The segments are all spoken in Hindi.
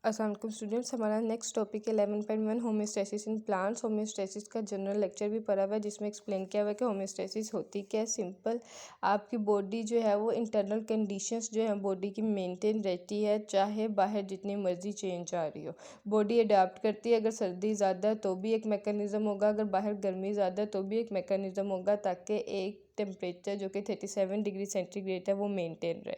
अस्सलाम वालेकुम स्टूडेंट्स, हमारा नेक्स्ट टॉपिक है 11.1 होम्योस्टेसिस इन प्लांट्स। होम्योस्टेसिस का जनरल लेक्चर भी पढ़ा हुआ है जिसमें एक्सप्लेन किया हुआ है कि होम्योस्टेसिस होती क्या है। सिंपल, आपकी बॉडी जो है वो इंटरनल कंडीशंस जो है बॉडी की मेंटेन रहती है, चाहे बाहर जितनी मर्जी चेंज आ रही हो बॉडी अडाप्ट करती है। अगर सर्दी ज़्यादा है तो भी एक मैकेनिज़्म होगा, अगर बाहर गर्मी ज़्यादा है तो भी एक मैकेनिज़्म होगा, ताकि एक टेम्परेचर जो कि 37 डिग्री सेंटीग्रेड है वो मेंटेन रहे।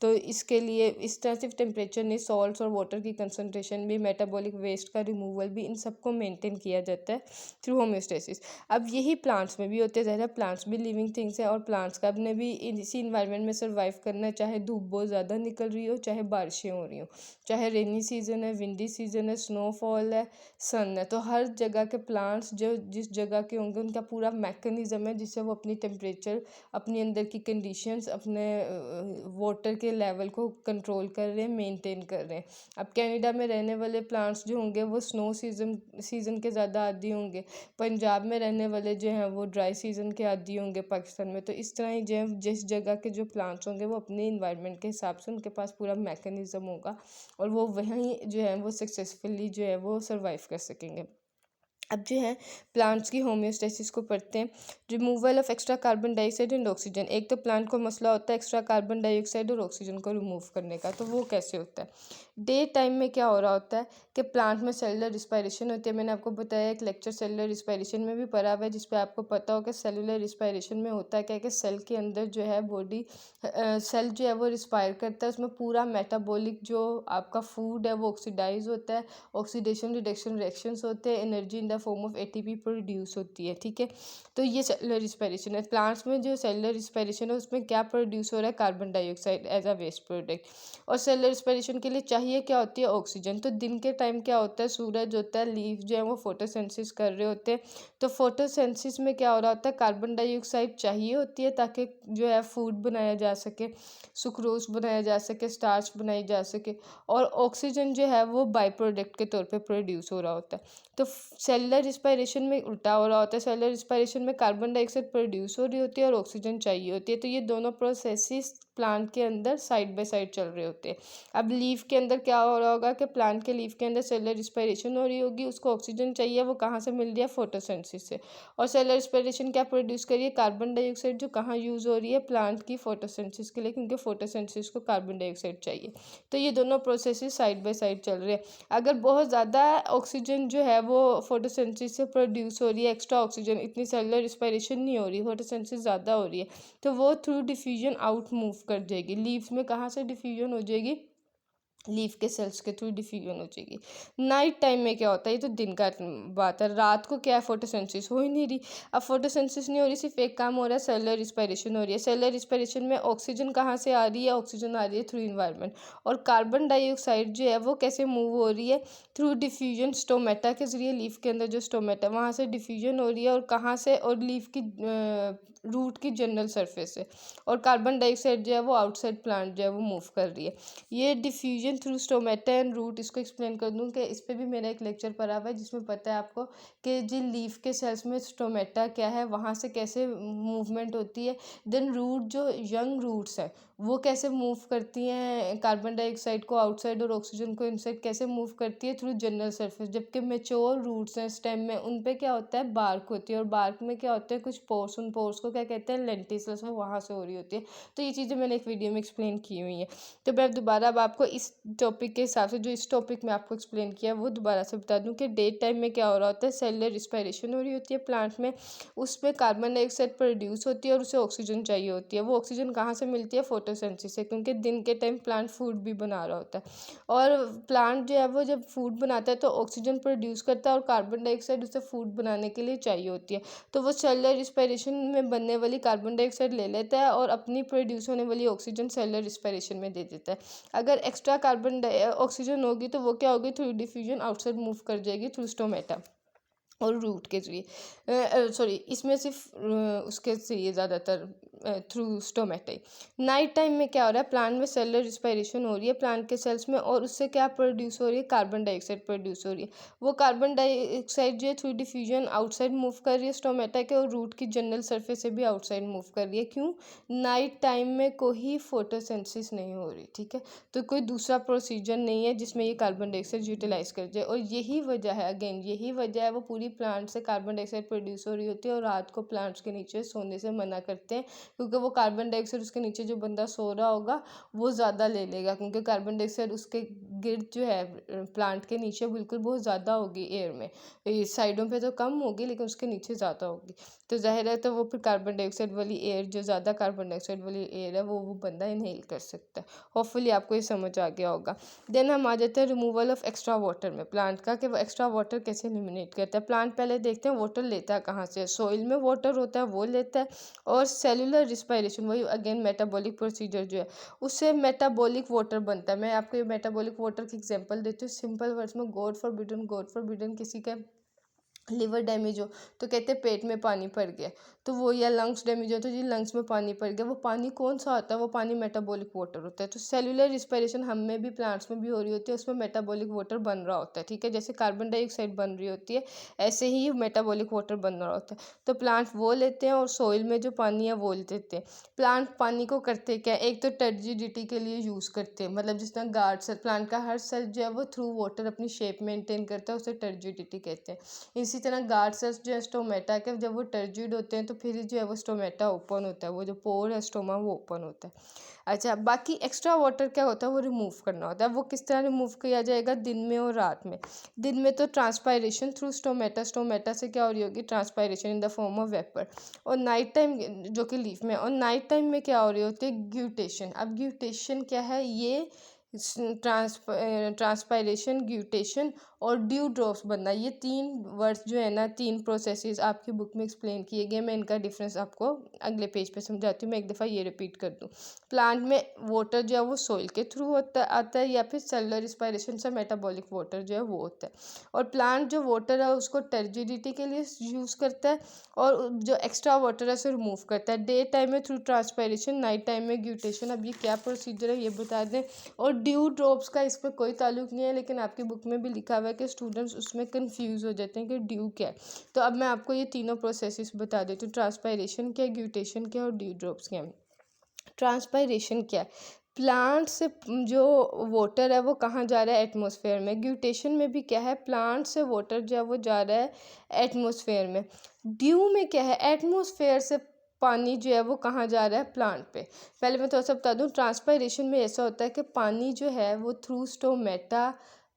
तो इसके लिए इस तरह सिर्फ टेम्परेचर नहीं, सॉल्ट्स और वाटर की कंसंट्रेशन भी, मेटाबॉलिक वेस्ट का रिमूवल भी, इन सबको मेंटेन किया जाता है थ्रू होम्योस्टेसिस। अब यही प्लांट्स में भी होते ज़्यादा, प्लांट्स भी लिविंग थिंग्स हैं और प्लांट्स का अपने भी इसी इन्वायरमेंट में सर्वाइव करना है, चाहे धूप बहुत ज़्यादा निकल रही हो, चाहे बारिशें हो रही हो, चाहे रेनी सीज़न है, विंडी सीज़न है, स्नोफॉल है, सन है। तो हर जगह के प्लांट्स जो जिस जगह के होंगे उनका पूरा मैकेनिज़्म है जिससे वो अपनी टेम्परेचर, अपनी अंदर की कंडीशंस, अपने वाटर के लेवल को कंट्रोल कर रहे हैं, मेंटेन कर रहे हैं। अब कनाडा में रहने वाले प्लांट्स जो होंगे वो स्नो सीज़न के ज़्यादा आदी होंगे, पंजाब में रहने वाले जो हैं वो ड्राई सीज़न के आदी होंगे पाकिस्तान में। तो इस तरह ही जो है जिस जगह के जो प्लांट्स होंगे वो अपने इन्वायरमेंट के हिसाब से उनके पास पूरा मैकेनिज़्म होगा और वो वहीं जो है वो सक्सेसफुली जो है वो सर्वाइव कर सकेंगे। अब जो है प्लांट्स की होम्योस्टेसिस को पढ़ते हैं। Removal of extra carbon dioxide and oxygen. एक तो प्लांट को मसला होता है एक्स्ट्रा कार्बन डाइऑक्साइड और ऑक्सीजन को रिमूव करने का, तो वो कैसे होता है। डे टाइम में क्या हो रहा होता है कि प्लांट में सेलुलर रिस्पायरेशन होती है। मैंने आपको बताया एक लेक्चर सेलुलर रिस्पायरेशन में भी पढ़ा हुआ है जिस पे आपको पता हो कि सेलुलर रिस्पायरेशन में होता है क्या कि सेल के अंदर जो है बॉडी सेल जो है वो रिस्पायर करता है, उसमें पूरा मेटाबॉलिक जो आपका फूड है वो ऑक्सीडाइज होता है, ऑक्सीडेशन रिडक्शन रिएक्शंस होते हैं, energy in the form of ATP produce होती है। ठीक है, तो ये सेलुलर रिस्पायरेशन है। प्लांट्स में जो सेलुलर रिस्पायरेशन है उसमें क्या प्रोड्यूस हो रहा है, carbon dioxide as a waste product. और सेलुलर रिस्पायरेशन के लिए चाहिए क्या होती है, ऑक्सीजन। तो दिन के टाइम क्या होता है, सूरज होता है, लीव जो है वो फोटोसिंथेसिस कर रहे होते हैं। तो फोटोसिंथेसिस में क्या हो रहा होता है, कार्बन डाइऑक्साइड चाहिए होती है ताकि जो है फूड बनाया जा सके, सुक्रोज बनाया जा सके, स्टार्च बनाई जा सके। और ऑक्सीजन जो है वो बाई प्रोडक्ट के तौर पे प्रोड्यूस हो रहा होता है। तो सेलुलर रिस्पायरेशन में उल्टा हो रहा होता है, सेलुलर रिस्पायरेशन में कार्बन डाइऑक्साइड प्रोड्यूस हो रही होती है और ऑक्सीजन चाहिए होती है। तो ये दोनों प्रोसेसेस प्लांट के अंदर साइड बाय साइड चल रहे होते हैं। अब लीफ के अंदर क्या हो रहा होगा कि प्लांट के लीफ के अंदर सेलुलर रिस्पायरेशन हो रही होगी, उसको ऑक्सीजन चाहिए, वो कहाँ से मिल रही है, फोटोसिंथेसिस से। और सेलुलर रिस्पायरेशन क्या प्रोड्यूस करिए, कार्बन डाइऑक्साइड, जो कहाँ यूज़ हो रही है, प्लांट की फोटोसिंथेसिस के लिए, क्योंकि फोटोसिंथेसिस को कार्बन डाइऑक्साइड चाहिए। तो ये दोनों प्रोसेसेस साइड बाय साइड चल रहे हैं। अगर बहुत ज़्यादा ऑक्सीजन जो है वो फोटोसिंथेसिस से प्रोड्यूस हो रही है, एक्स्ट्रा ऑक्सीजन, इतनी सेलुलर रिस्पायरेशन नहीं हो रही, फोटोसिंथेसिस ज़्यादा हो रही है, तो वो थ्रू डिफ्यूजन आउट मूव कर जाएगी। लीव्स में कहाँ से डिफ्यूजन हो जाएगी, लीफ के सेल्स के थ्रू डिफ्यूजन हो जाएगी। नाइट टाइम में क्या होता है, ये तो दिन का बात है, रात को क्या है, फोटोसिंथेसिस हो ही नहीं रही। अब फोटोसिंथेसिस नहीं हो रही, सिर्फ एक काम हो रहा है, सेलुलर रिस्पायरेशन हो रही है। सेलुलर रिस्पायरेशन में ऑक्सीजन कहाँ से आ रही है, ऑक्सीजन आ रही है थ्रू इन्वायरमेंट। और कार्बन डाइऑक्साइड जो है वो कैसे मूव हो रही है, थ्रू डिफ्यूजन, स्टोमेटा के जरिए। लीफ के अंदर जो स्टोमेटा वहाँ से डिफ्यूजन हो रही है, और कहाँ से, और लीफ की रूट की जनरल सरफेस से। और कार्बन डाइऑक्साइड जो है वो आउटसाइड प्लांट जो है वो मूव कर रही है। ये diffusion through stomata and root, इसको एक्सप्लेन कर दूं कि इस पर भी मेरा एक लेक्चर पड़ा हुआ है जिसमें पता है आपको कि जिन लीफ के सेल्स में स्टोमेटा क्या है, वहाँ से कैसे मूवमेंट होती है। देन रूट, जो यंग रूट्स है, वो कैसे मूव करती हैं, कार्बन डाइऑक्साइड को आउटसाइड और ऑक्सीजन को इनसाइड कैसे मूव करती है, थ्रू जनरल सरफेस। जबकि मेच्योर रूट्स हैं स्टेम में, उन पे क्या होता है, बार्क होती है, और बार्क में क्या होता है, कुछ पोर्स, उन पोर्स को क्या कहते हैं, लेंटिसल्स, वो वहाँ से हो रही होती है। तो ये चीज़ें मैंने एक वीडियो में एक्सप्लेन की हुई हैं। तो मैं दोबारा अब आपको इस टॉपिक के हिसाब से, जो इस टॉपिक में आपको एक्सप्लेन किया वो दोबारा से बता दूं कि डे टाइम में क्या हो रहा होता है, सेलुलर रिस्पायरेशन हो रही होती है प्लांट में, उसमें कार्बन डाइऑक्साइड प्रोड्यूस होती है और उसे ऑक्सीजन चाहिए होती है। वो ऑक्सीजन कहाँ से मिलती है, फोटोसिंथेसिस से, क्योंकि दिन के टाइम प्लांट फूड भी बना रहा होता है। और प्लांट जो है वो जब फूड बनाता है तो ऑक्सीजन प्रोड्यूस करता है और कार्बन डाइऑक्साइड उसे फूड बनाने के लिए चाहिए होती है। तो वो सेलुलर रिस्पायरेशन में बनने वाली कार्बन डाइऑक्साइड ले लेता है और अपनी प्रोड्यूस होने वाली ऑक्सीजन सेलुलर रिस्पायरेशन में दे देता है। अगर एक्स्ट्रा कार्बन ऑक्सीजन होगी तो वो क्या होगी, थ्रू डिफ्यूजन आउटसाइड मूव कर जाएगी थ्रू स्टोमेटा। और रूट के ज़रिए, सॉरी इसमें सिर्फ उसके ज़रिए ज़्यादातर थ्रू स्टोमेटा ही। नाइट टाइम में क्या हो रहा है, प्लांट में सेलुलर रिस्पायरेशन हो रही है प्लांट के सेल्स में, और उससे क्या प्रोड्यूस हो रही है, कार्बन डाइऑक्साइड प्रोड्यूस हो रही है। वो कार्बन डाइऑक्साइड जो है थ्रू डिफ्यूजन आउटसाइड मूव कर रही है स्टोमेटा के, और रूट की जनरल सरफेस से भी आउटसाइड मूव कर रही है। क्यों? नाइट टाइम में कोई फोटोसिंथेसिस नहीं हो रही, ठीक है, तो कोई दूसरा प्रोसीजर नहीं है जिसमें ये कार्बन डाइऑक्साइड यूटिलाइज कर जाए। और यही वजह है, अगेन यही वजह है, वो पूरी प्लांट से कार्बन डाइऑक्साइड प्रोड्यूस हो रही होती है, और रात को प्लांट्स के नीचे सोने से मना करते हैं, क्योंकि वो कार्बन डाइऑक्साइड उसके नीचे जो बंदा सो रहा होगा वो ज़्यादा ले लेगा, क्योंकि कार्बन डाइऑक्साइड उसके गिर्द जो है प्लांट के नीचे बिल्कुल बहुत ज़्यादा होगी एयर में, साइडों पे तो कम होगी लेकिन उसके नीचे ज़्यादा होगी। तो जाहिर है तो वो फिर कार्बन डाइऑक्साइड वाली एयर, जो ज़्यादा कार्बन डाइऑक्साइड वाली एयर है वो बंदा इनहेल कर सकता है। होपफुली आपको ये समझ आ गया होगा। देन हम आ जाते हैं रिमूवल ऑफ एक्स्ट्रा वाटर में प्लांट का, कि वो एक्स्ट्रा वाटर कैसे एलिमिनेट करता है। प्लांट पहले देखते हैं वाटर लेता है कहाँ से, सॉइल में वाटर होता है वो लेता है, और सेलुलर रिस्पायरेशन वही अगेन मेटाबॉलिक प्रोसीजर जो है उससे मेटाबॉलिक वाटर बनता है। मैं आपको ये मेटाबॉलिक वाटर की एग्जांपल देती हूँ सिंपल वर्ड्स में। गॉड फॉरबिडन किसी का लिवर डैमेज हो तो कहते हैं पेट में पानी पड़ गया, तो वो, या लंग्स डैमेज हो तो जी लंग्स में पानी पड़ गया। वो पानी कौन सा होता है, वो पानी मेटाबॉलिक वाटर होता है। तो सेलुलर रिस्पायरेशन हम में भी प्लांट्स में भी हो रही होती है, उसमें मेटाबॉलिक वाटर बन रहा होता है, ठीक है, जैसे कार्बन डाइऑक्साइड बन रही होती है ऐसे ही मेटाबॉलिक वाटर बन रहा होता है। तो प्लांट वो लेते हैं, और सॉइल में जो पानी है वो लेते हैं। प्लांट पानी को करते क्या है, एक तो टर्जिडिटी के लिए यूज़ करते हैं, मतलब जिस तरह गार्ड सेल, प्लांट का हर सेल जो है वो थ्रू वाटर अपनी शेप मेंटेन करता है, उसे टर्जिडिटी कहते हैं। इसी तरह गार्ड सेल्स जो है स्टोमेटा के, जब वो टर्जिड होते हैं तो फिर जो है वो स्टोमेटा ओपन होता है, वो जो पोर है स्टोमा वो ओपन होता है। अच्छा, बाकी एक्स्ट्रा वाटर क्या होता है, वो रिमूव करना होता है। वो किस तरह रिमूव किया जाएगा, दिन में और रात में। दिन में तो ट्रांसपायरेशन थ्रू स्टोमेटा, स्टोमेटा से क्या हो रही होगी, transpiration in the form of vapour. और नाइट टाइम जो कि लीफ में, और नाइट टाइम में क्या हो रही होती है, ग्यूटेशन। अब ग्यूटेशन क्या है, ये ट्रांसपायरेशन, ग्यूटेशन और ड्यू ड्रॉप्स बनना, ये तीन वर्ड्स जो है ना, तीन प्रोसेसेस आपकी बुक में एक्सप्लेन किए गए। मैं इनका डिफरेंस आपको अगले पेज पे समझाती हूँ। मैं एक दफ़ा ये रिपीट कर दूँ। प्लांट में वाटर जो है वो सोइल के थ्रू आता है, या फिर सेलुलर रिस्पायरेशन से मेटाबॉलिक वाटर जो है वो होता है। और प्लांट जो वाटर है उसको टर्जिडिटी के लिए यूज़ करता है, और जो एक्स्ट्रा वाटर है उसे रिमूव करता है। डे टाइम में थ्रू ट्रांसपायरेशन, नाइट टाइम में ग्यूटेशन। अब ये क्या प्रोसीजर है ये बता दें। और ड्यू ड्रॉप्स का इस पर कोई ताल्लुक नहीं है, लेकिन आपकी बुक में भी लिखा हुआ है कि स्टूडेंट्स उसमें कंफ्यूज हो जाते हैं कि ड्यू क्या है। तो अब मैं आपको ये तीनों प्रोसेसेस बता देती हूँ, ट्रांसपायरेशन क्या है, ग्यूटेशन क्या है, और ड्यू ड्रॉप्स क्या है। ट्रांसपायरेशन क्या है, प्लांट से जो वाटर है वो कहाँ जा रहा है, एटमॉस्फेयर में। ग्यूटेशन में भी क्या है, प्लांट से वाटर जो है वो जा रहा है एटमॉस्फेयर में। ड्यू में क्या है, एटमॉस्फेयर से पानी जो है वो कहाँ जा रहा है, प्लांट पे। पहले मैं थोड़ा सा बता दूँ, ट्रांसपायरेशन में ऐसा होता है कि पानी जो है वो थ्रू स्टोमेटा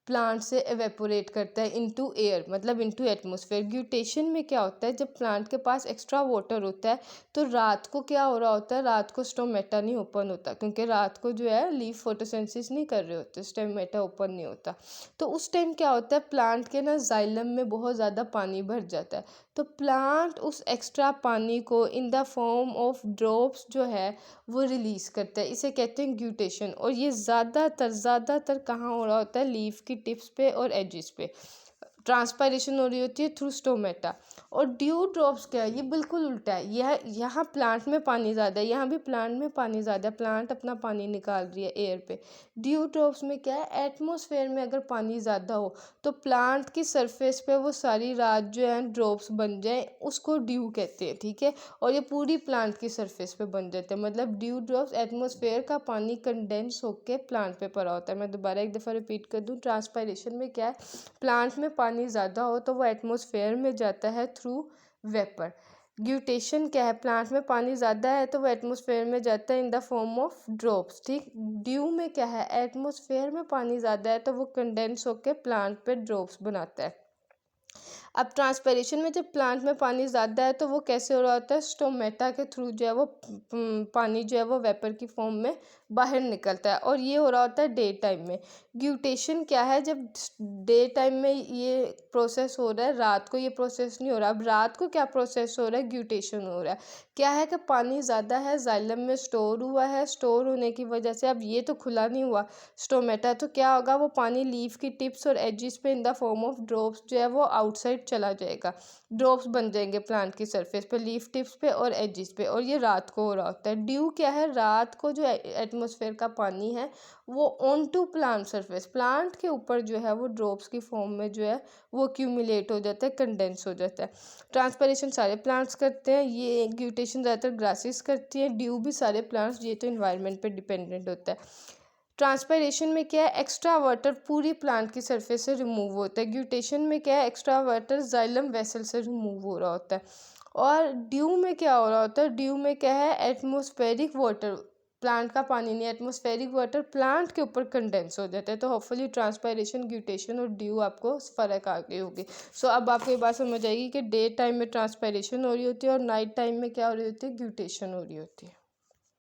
प्लांट से एवेपोरेट करता है इनटू एयर, मतलब इनटू एटमॉस्फेयर। ग्यूटेशन में क्या होता है, जब प्लांट के पास एक्स्ट्रा वाटर होता है तो रात को क्या हो रहा होता है, रात को स्टोमेटा नहीं ओपन होता, क्योंकि रात को जो है लीफ फोटोसिंथेसिस नहीं कर रहे होते, स्टोमेटा ओपन नहीं होता। तो उस टाइम क्या होता है, प्लांट के ना जाइलम में बहुत ज़्यादा पानी भर जाता है, तो प्लांट उस एक्स्ट्रा पानी को in the form of drops जो है वो रिलीज़ करता है, इसे कहते हैं ग्यूटेशन। और ये ज़्यादातर कहाँ हो रहा होता है, लीफ की टिप्स पे और एजिस पे। ट्रांसपायरेशन हो रही होती है थ्रू स्टोमेटा। और ड्यू ड्रॉप्स क्या है, ये बिल्कुल उल्टा है। यह यहाँ प्लांट में पानी ज़्यादा है, यहाँ भी प्लांट में पानी ज़्यादा है, प्लांट अपना पानी निकाल रही है एयर पे। ड्यू ड्रॉप्स में क्या है, एटमॉस्फेयर में अगर पानी ज़्यादा हो तो प्लांट की सरफेस पे वो सारी रात जो है ड्रॉप्स बन जाए, उसको ड्यू कहते हैं, ठीक है। और ये पूरी प्लांट की सरफेस पे बन जाते हैं, मतलब ड्यू ड्रॉप्स एटमॉस्फेयर का पानी कंडेंस होकर प्लांट पे पड़ा होता है। मैं दोबारा एक दफ़ा रिपीट कर दूँ, ट्रांसपायरेशन में क्या है, प्लांट में पानी ज़्यादा हो तो वो एटमॉस्फेयर में जाता है थ्रू वेपर। ग्यूटेशन क्या है, प्लांट में पानी ज़्यादा है तो वो एटमॉस्फेयर में जाता है in the form of drops, ठीक। ड्यू में क्या है, एटमॉस्फेयर में पानी ज़्यादा है तो वो कंडेंस होकर प्लांट पे ड्रॉप्स बनाता है। अब ट्रांसपिरेशन में जब प्लांट में पानी ज़्यादा है तो वो कैसे हो रहा होता है, स्टोमेटा के थ्रू जो है वो पानी जो है वो वेपर की फॉर्म में बाहर निकलता है, और ये हो रहा होता है डे टाइम में। ग्यूटेशन क्या है, जब डे टाइम में ये प्रोसेस हो रहा है, रात को ये प्रोसेस नहीं हो रहा। अब रात को क्या प्रोसेस हो रहा है, ग्यूटेशन हो रहा है। क्या है कि पानी ज़्यादा है, जाइलम में स्टोर हुआ है, स्टोर होने की वजह से अब ये तो खुला नहीं हुआ स्टोमेटा, तो क्या होगा, वो पानी लीफ की टिप्स और एजिस पे in the form of drops जो है वो आउटसाइड इवेपोरेट चला जाएगा, ड्रॉप्स बन जाएंगे प्लांट की सरफेस पे, लीफ टिप्स पे और एजिस पे, और ये रात को हो रहा होता है। ड्यू क्या है, रात को जो एटमॉस्फेयर का पानी है वो on to plant surface, plant के ऊपर जो है वो ड्रॉप्स की फॉर्म में जो है वो एक्यूमुलेट हो जाता है, कंडेंस हो जाता है। ट्रांसपिरेशन सारे प्लांट्स करते हैं, ये ग्यूटेशन ज़्यादातर ग्रासेस करती हैं, ड्यू भी सारे प्लांट्स, ये तो इन्वायरमेंट पे डिपेंडेंट होता है। ट्रांसपायरेशन में क्या है, एक्स्ट्रा वाटर पूरी प्लांट की सरफेस से रिमूव होता है। ग्यूटेशन में क्या है, एक्स्ट्रा वाटर जाइलम वेसल से रिमूव हो रहा होता है। और ड्यू में क्या हो रहा होता है, ड्यू में क्या है, एटमॉस्फेरिक वाटर, प्लांट का पानी नहीं, एटमॉस्फेरिक वाटर प्लांट के ऊपर कंडेंस हो जाता है। तो होपफुली ट्रांसपायरेशन, ग्यूटेशन और ड्यू आपको फ़र्क आ गई होगी। सो अब आपको ये बात समझ आएगी कि डे टाइम में ट्रांसपायरेशन हो रही होती है और नाइट टाइम में क्या हो रही होती है, ग्यूटेशन हो रही होती है।